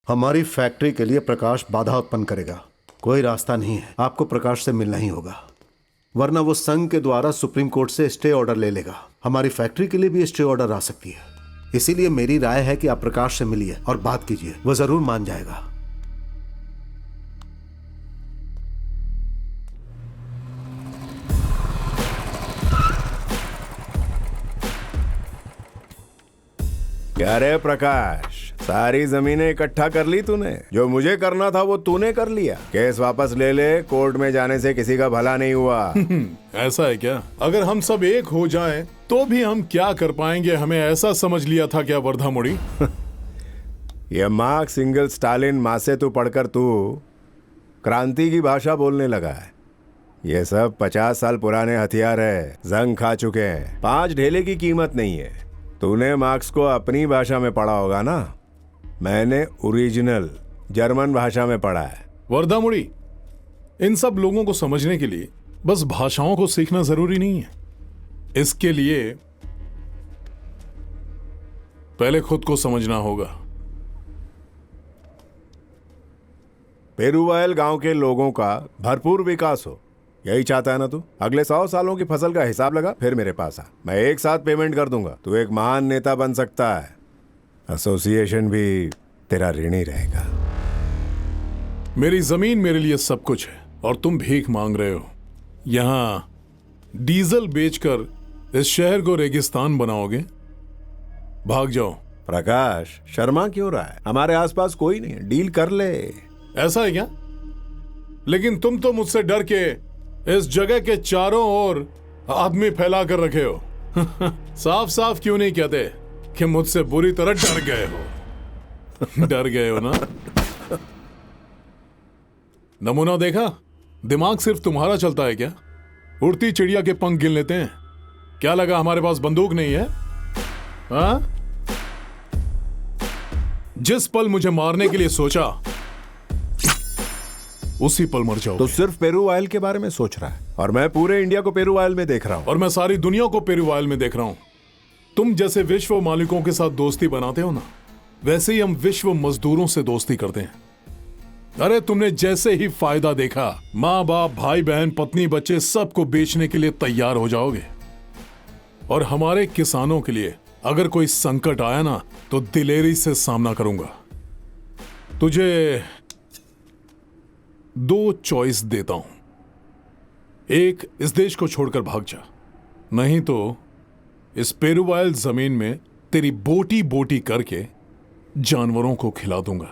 हमारी फैक्ट्री के लिए प्रकाश बाधा उत्पन्न करेगा। कोई रास्ता नहीं है, आपको प्रकाश से मिलना ही होगा, वरना वो संघ के द्वारा सुप्रीम कोर्ट से स्टे ऑर्डर ले लेगा। हमारी फैक्ट्री के लिए भी स्टे ऑर्डर आ सकती है। इसीलिए मेरी राय है कि आप प्रकाश से मिलिए और बात कीजिए, वो जरूर मान जाएगा। क्या रे प्रकाश, सारी जमीनें इकट्ठा कर ली तूने? जो मुझे करना था वो तूने कर लिया। केस वापस ले ले, कोर्ट में जाने से किसी का भला नहीं हुआ। ऐसा है क्या? अगर हम सब एक हो जाएं, तो भी हम क्या कर पाएंगे? हमें ऐसा समझ लिया था क्या वर्धामुड़ी? ये मार्क्स एंगल्स स्टालिन मासे तू पढ़कर तू क्रांति की भाषा बोलने लगा है। ये सब 50 साल पुराने हथियार है, जंग खा चुके हैं, 5 ढेले की कीमत नहीं है। तूने मार्क्स को अपनी भाषा में पढ़ा होगा ना, मैंने ओरिजिनल जर्मन भाषा में पढ़ा है। वर्धामुड़ी, इन सब लोगों को समझने के लिए बस भाषाओं को सीखना जरूरी नहीं है। इसके लिए पहले खुद को समझना होगा। पेरुवाइल गांव के लोगों का भरपूर विकास हो, यही चाहता है ना तू? अगले 100 सालों की फसल का हिसाब लगा, फिर मेरे पास आ, मैं एक साथ पेमेंट कर दूंगा। तू एक महान नेता बन सकता है, एसोसिएशन भी तेरा ऋणी रहेगा। मेरी जमीन मेरे लिए सब कुछ है और तुम भीख मांग रहे हो। यहां डीजल बेचकर इस शहर को रेगिस्तान बनाओगे? भाग जाओ। प्रकाश, शर्मा क्यों रहा है? हमारे आसपास कोई नहीं है, डील कर ले। ऐसा है क्या? लेकिन तुम तो मुझसे डर के इस जगह के चारों ओर आदमी फैला कर रखे हो। साफ साफ क्यों नहीं कहते कि मुझसे बुरी तरह डर गए हो? डर गए हो ना? नमूना देखा? दिमाग सिर्फ तुम्हारा चलता है क्या? उड़ती चिड़िया के पंख गिन लेते हैं। क्या लगा हमारे पास बंदूक नहीं है? हाँ? जिस पल मुझे मारने के लिए सोचा, उसी पल मर जाओ। तो सिर्फ पेरुवाइल के बारे में सोच रहा है, और मैं पूरे इंडिया को पेरुवाइल में देख रहा हूं। और मैं सारी दुनिया को पेरुवाइल में देख रहा हूं। तुम जैसे विश्व मालिकों के साथ दोस्ती बनाते हो ना, वैसे ही हम विश्व मजदूरों से दोस्ती करते हैं। अरे तुमने जैसे ही फायदा देखा, माँ बाप, भाई बहन, पत्नी, बच्चे सबको बेचने के लिए तैयार हो जाओगे। और हमारे किसानों के लिए अगर कोई संकट आया ना, तो दिलेरी से सामना करूंगा। तुझे 2 चॉइस देता हूं। एक, इस देश को छोड़कर भाग जा, नहीं तो इस पेरुवाइल जमीन में तेरी बोटी बोटी करके जानवरों को खिला दूंगा।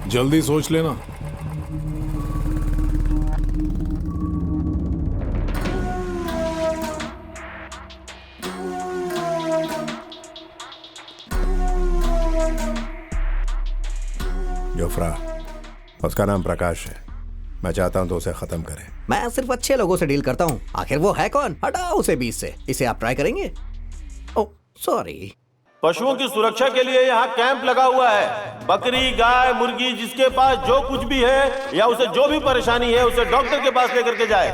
जल्दी सोच लेना। जोफ्रा, उसका नाम प्रकाश है। मैं चाहता हूं तो उसे खत्म करें। मैं सिर्फ अच्छे लोगों से डील करता हूँ। आखिर वो है कौन? हटाओ उसे बीच से। इसे आप ट्राई करेंगे? Oh sorry. पशुओं की सुरक्षा के लिए यहाँ कैंप लगा हुआ है। बकरी, गाय, मुर्गी, जिसके पास जो कुछ भी है या उसे जो भी परेशानी है, उसे डॉक्टर के पास लेकर के जाए।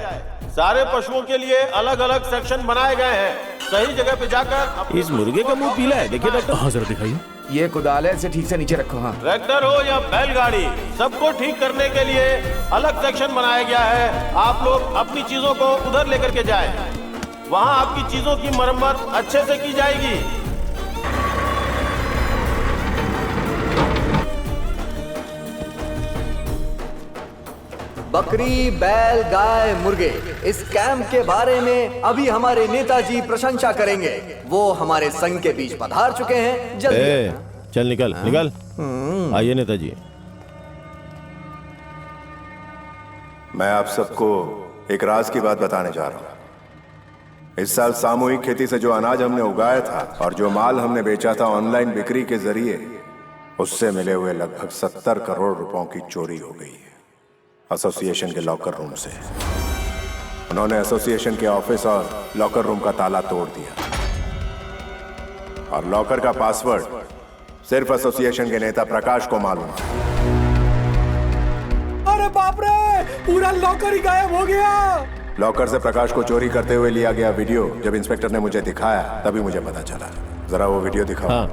सारे पशुओं के लिए अलग अलग सेक्शन बनाए गए हैं। सही जगह पे जाकर। इस मुर्गे का मुंह पीला है, देखिए डॉक्टर। हाँ जरा दिखाइए। ये कुदाल है, इसे ठीक से नीचे रखो। हाँ, ट्रैक्टर हो या बैलगाड़ी, सबको ठीक करने के लिए अलग सेक्शन बनाया गया है। आप लोग अपनी चीजों को उधर लेकर के जाएं। वहां आपकी चीजों की मरम्मत अच्छे से की जाएगी। बकरी, बैल, गाय, मुर्गे, इस कैंप के बारे में अभी हमारे नेताजी प्रशंसा करेंगे। वो हमारे संघ के बीच पधार चुके हैं। जल्दी चल निकल निकल। आइए नेताजी। मैं आप सबको एक राज की बात बताने जा रहा हूं। इस साल सामूहिक खेती से जो अनाज हमने उगाया था और जो माल हमने बेचा था ऑनलाइन बिक्री के जरिए, उससे मिले हुए लगभग 70 करोड़ रुपयों की चोरी हो गई है एसोसिएशन के लॉकर रूम से। उन्होंने एसोसिएशन के ऑफिस और लॉकर रूम का ताला तोड़ दिया और लॉकर का पासवर्ड सिर्फ एसोसिएशन के नेता प्रकाश को मालूम है। अरे बाप रे, पूरा लॉकर ही गायब हो गया। लॉकर से प्रकाश को चोरी करते हुए लिया गया वीडियो जब इंस्पेक्टर ने मुझे दिखाया तभी मुझे पता चला। जरा वो वीडियो दिखाओ। हाँ।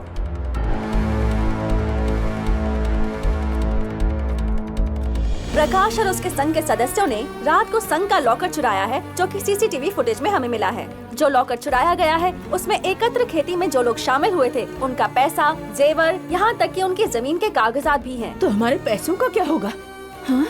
प्रकाश और उसके संघ के सदस्यों ने रात को संघ का लॉकर चुराया है, जो कि सीसीटीवी फुटेज में हमें मिला है। जो लॉकर चुराया गया है उसमें एकत्र खेती में जो लोग शामिल हुए थे उनका पैसा, जेवर, यहाँ तक कि उनकी जमीन के कागजात भी हैं। तो हमारे पैसों का क्या होगा? हाँ?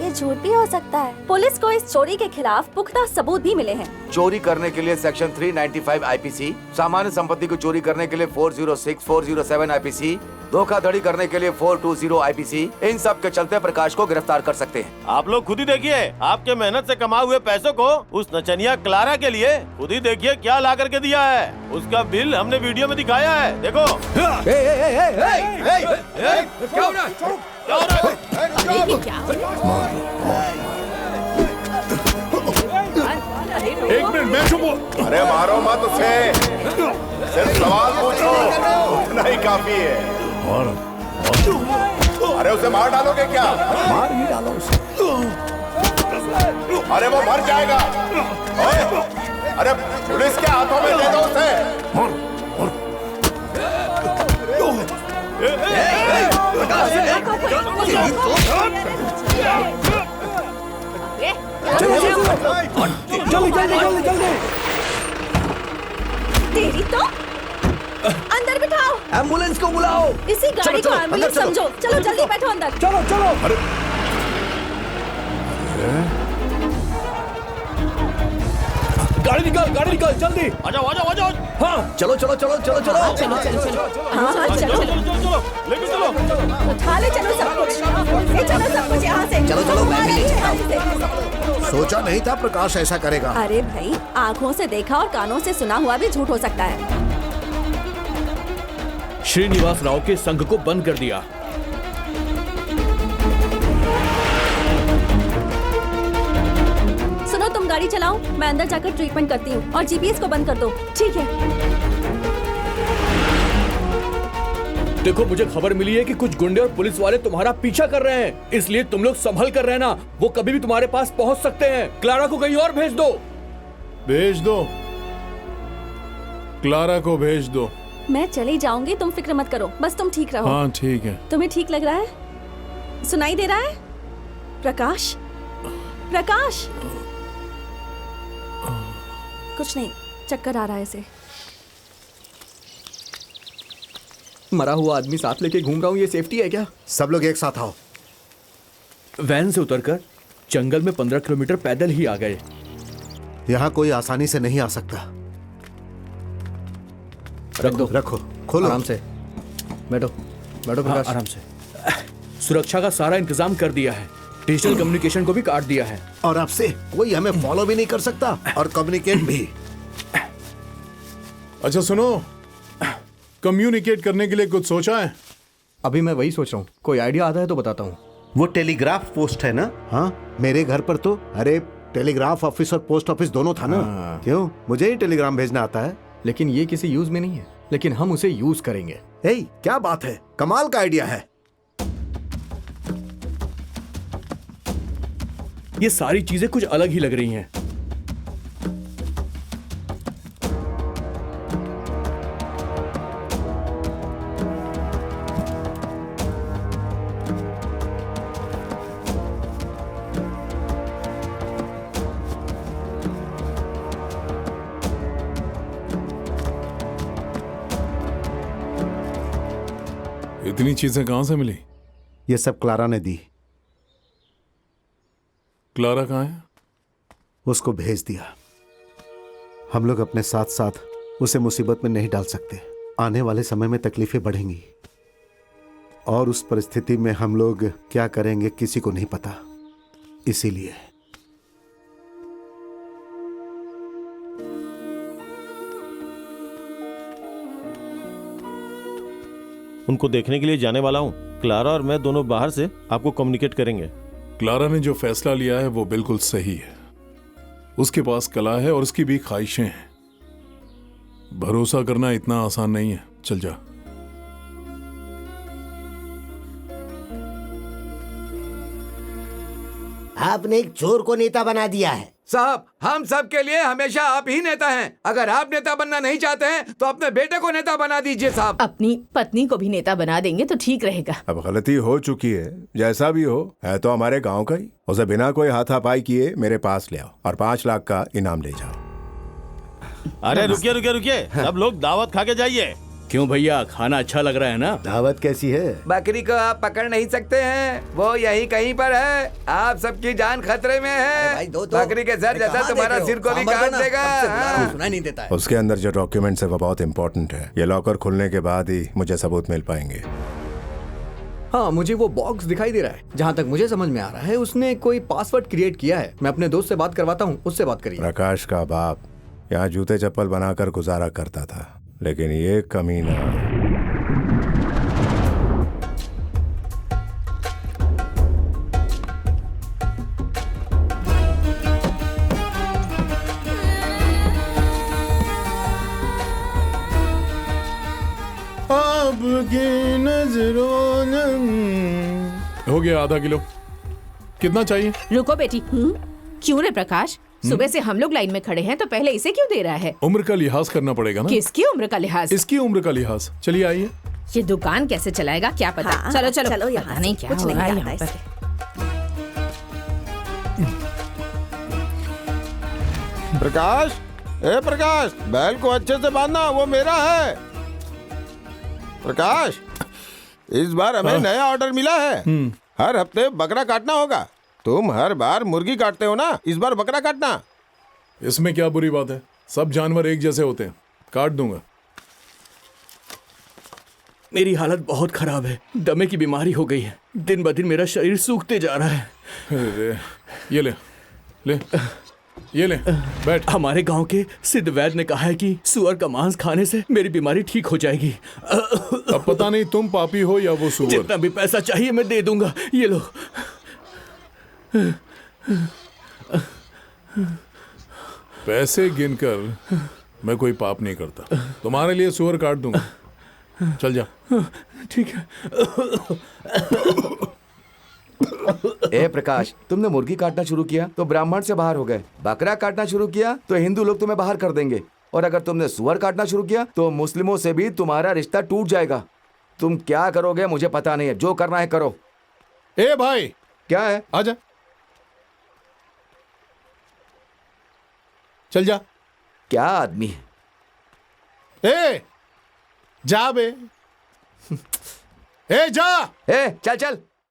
ये झूठ भी हो सकता है। पुलिस को इस चोरी के खिलाफ पुख्ता सबूत भी मिले हैं। चोरी करने के लिए सेक्शन 395 आईपीसी, सामान्य संपत्ति को चोरी करने के लिए 406, 407 आईपीसी, धोखाधड़ी करने के लिए 420 आईपीसी, इन सब के चलते प्रकाश को गिरफ्तार कर सकते हैं। आप लोग खुद ही देखिए, आपके मेहनत से कमाए हुए पैसों को उस नचनिया क्लारा के लिए खुद ही देखिए क्या ला करके दिया है। उसका बिल हमने वीडियो में दिखाया है, देखो। क्या हो रहा है? एक मिनट, मैं चुप हूँ। अरे मारो मत उसे, सिर्फ सवाल पूछो, उतना ही काफी है। अरे उसे मार डालोगे क्या? मार ही डालो उसे। अरे वो मर जाएगा। ओए, अरे पुलिस के हाथों में दे दो उसे। तेरी तो अंदर बिठाओ। एम्बुलेंस को बुलाओ। इसी गाड़ी को एम्बुलेंस समझो। चलो जल्दी बैठो अंदर। चलो चलो। अरे गाड़ी निकाल जल्दी। आ जाओ। हाँ चलो चलो चलो चलो चलो। चलो हाँ चलो लेके चलो। उठा ले, चलो सब कुछ। ये चलो सब कुछ यहाँ से। चलो, मैं भी ले यहाँ से। सोचा नहीं था प्रकाश ऐसा करेगा। अरे भाई, आँखों से देखा और कानों से सुना हुआ भी झूठ हो सकता है। श्रीनिवास राव के संघ को बंद कर दिया। सुनो, तुम गाड़ी चलाओ, मैं अंदर जाकर ट्रीटमेंट करती हूँ और जीपीएस को बंद कर दो। ठीक है। देखो, मुझे खबर मिली है कि कुछ गुंडे और पुलिस वाले तुम्हारा पीछा कर रहे हैं, इसलिए तुम लोग संभल कर रहना। वो कभी भी तुम्हारे पास पहुंच सकते हैं। क्लारा को कहीं और भेज दो। क्लारा को भेज दो। मैं चली जाऊंगी, तुम फिक्र मत करो, बस तुम ठीक रहो। हाँ ठीक है। तुम्हें ठीक लग रहा है? सुनाई दे रहा है? प्रकाश, प्रकाश। कुछ नहीं, चक्कर आ रहा है इसे। मरा हुआ आदमी साथ लेके घूम रहा हूँ, ये सेफ्टी है क्या? सब लोग एक साथ आओ। वैन से उतरकर जंगल में 15 किलोमीटर पैदल ही आ गए। यहाँ कोई आसानी से नहीं आ सकता। रख दो। रखो, खोलो। आराम से बैठो प्रकाश। आराम से। सुरक्षा का सारा इंतजाम कर दिया है। डिजिटल कम्युनिकेशन को भी काट दिया है। और आपसे कोई हमें फॉलो भी नहीं कर सकता और कम्युनिकेट भी। अच्छा सुनो, कम्युनिकेट करने के लिए कुछ सोचा है? अभी मैं वही सोच रहा हूँ, कोई आइडिया आता है तो बताता हूँ। वो टेलीग्राफ पोस्ट है ना? हाँ, मेरे घर पर तो अरे टेलीग्राफ ऑफिस और पोस्ट ऑफिस दोनों था ना। क्यों, मुझे ही टेलीग्राम भेजना आता है। लेकिन ये किसी यूज में नहीं है, लेकिन हम उसे यूज करेंगे। क्या बात है, कमाल का आइडिया है। ये सारी चीजें कुछ अलग ही लग रही हैं। इतनी चीजें कहां से मिली? ये सब क्लारा ने दी। क्लारा कहाँ है? उसको भेज दिया। हम लोग अपने साथ साथ उसे मुसीबत में नहीं डाल सकते। आने वाले समय में तकलीफें बढ़ेंगी और उस परिस्थिति में हम लोग क्या करेंगे किसी को नहीं पता। इसीलिए उनको देखने के लिए जाने वाला हूँ। क्लारा और मैं दोनों बाहर से आपको कम्युनिकेट करेंगे। क्लारा ने जो फैसला लिया है वो बिल्कुल सही है। उसके पास कला है और उसकी भी ख्वाहिशें हैं। भरोसा करना इतना आसान नहीं है। चल जा। आपने एक चोर को नेता बना दिया है। साहब, हम सब के लिए हमेशा आप ही नेता हैं। अगर आप नेता बनना नहीं चाहते हैं तो अपने बेटे को नेता बना दीजिए साहब। अपनी पत्नी को भी नेता बना देंगे तो ठीक रहेगा। अब गलती हो चुकी है, जैसा भी हो, है तो हमारे गांव का ही। उसे बिना कोई हाथापाई किए मेरे पास ले आओ और 5 लाख का इनाम ले जाओ। अरे रुकिए रुकिए रुकिए, सब लोग दावत खा के जाइए। क्यों भैया, खाना अच्छा लग रहा है ना? दावत कैसी है? बकरी को आप पकड़ नहीं सकते हैं, वो यही कहीं पर है। आप सबकी जान खतरे में है। भाई, दो बकरी के सर जैसा तुम्हारा सिर को भी काट देगा। हाँ। सुनाई नहीं देता है। उसके अंदर जो डॉक्यूमेंट्स है वो बहुत इंपॉर्टेंट है। ये लॉकर खुलने के बाद ही मुझे सबूत मिल पाएंगे। हाँ, मुझे वो बॉक्स दिखाई दे रहा है। जहाँ तक मुझे समझ में आ रहा है उसने कोई पासवर्ड क्रिएट किया है। मैं अपने दोस्त से बात करवाता हूँ, उससे बात करिए। प्रकाश का बाप यहाँ जूते चप्पल बनाकर गुजारा करता था, लेकिन ये कमीना आपकी नजरों हो गया आधा किलो। कितना चाहिए? रुको बेटी। क्यों रे प्रकाश, सुबह से हम लोग लाइन में खड़े हैं तो पहले इसे क्यों दे रहा है? उम्र का लिहाज करना पड़ेगा ना। किसकी उम्र का लिहाज? इसकी उम्र का लिहाज। चलिए आइए। ये दुकान कैसे चलाएगा क्या पता। हाँ, चलो चलो चलो, पता यहाँ नहीं से क्या कुछ हो नहीं रहा है आता यहाँ पर। इससे। प्रकाश, ए प्रकाश, बैल को अच्छे से बांधना, वो मेरा है। प्रकाश, इस बार हमें नया ऑर्डर मिला है। हर हफ्ते बकरा काटना होगा। तुम हर बार मुर्गी काटते हो ना, इस बार बकरा काटना। इसमें क्या बुरी बात है? सब जानवर एक जैसे होते हैं, काट दूंगा। मेरी हालत बहुत खराब है, दमे की बीमारी हो गई है। दिन ब दिन मेरा शरीर सूखते जा रहा है। अरे, ये ले ले, ये ले, बैठ। हमारे गांव के सिद्ध वैद्य ने कहा है कि सुअर का मांस खाने से मेरी बीमारी ठीक हो जाएगी। अब पता नहीं तुम पापी हो या वो सुअर। जितना भी पैसा चाहिए मैं दे दूंगा। ये लो। पैसे गिनकर मैं कोई पाप नहीं करता। तुम्हारे लिए सुअर काट दूंगा। चल जा। ठीक है। ए प्रकाश, तुमने मुर्गी काटना शुरू किया तो ब्राह्मण से बाहर हो गए। बकरा काटना शुरू किया तो हिंदू लोग तुम्हें बाहर कर देंगे। और अगर तुमने सुअर काटना शुरू किया तो मुस्लिमों से भी तुम्हारा रिश्ता टूट जाएगा। तुम क्या करोगे मुझे पता नहीं है, जो करना है करो। ए भाई, क्या है? आजा, चल जा। क्या आदमी है? ए जा बे। ए जा। ए चल चल।